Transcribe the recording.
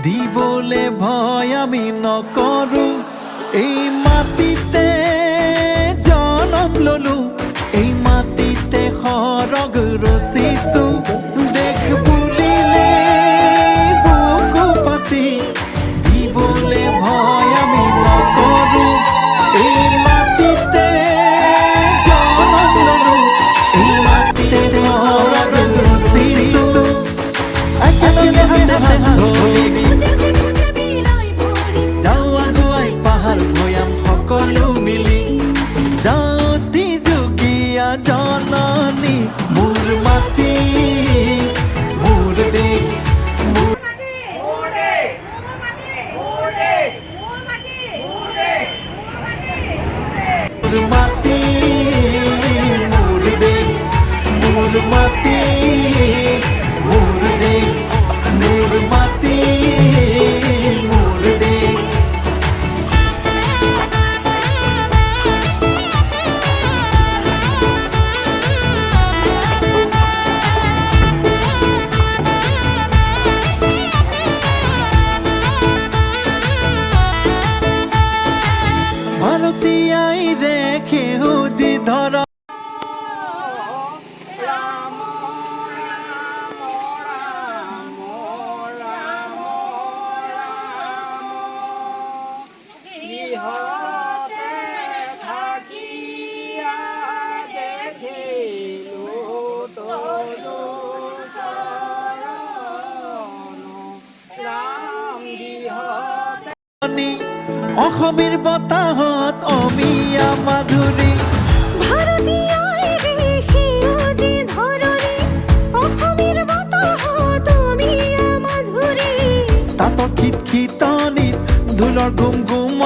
দিবলে ভয় আমি নকৰো এই মাটিতে জনম ললো এই মাটিতে সৰগ ৰচিছো দেখ বুলিলে বুকু পাতি দিবলে ভয় আমি নকৰো এই মাটিতে জনম ললো এই মাটিতে সৰগ ৰচিছো একেলগে হাতে হাত ধৰি যাওঁ আগুৱাই পাহাৰ ভৈয়াম সকলো মিলি যাওঁতি যোগীয়া জননী মোৰ মাটি মোৰ দেশ মোৰ মাটি মোৰ দেশ মোৰ মাটি মোৰ দেশ মোৰ মাটি মোৰ দেশ ভারতীয়াই রেখে হুজি ধর অসমীৰ বতাহত অমিয়া মাধুৰী তাত খিতখিতনিত ঢোলৰ গুম গুম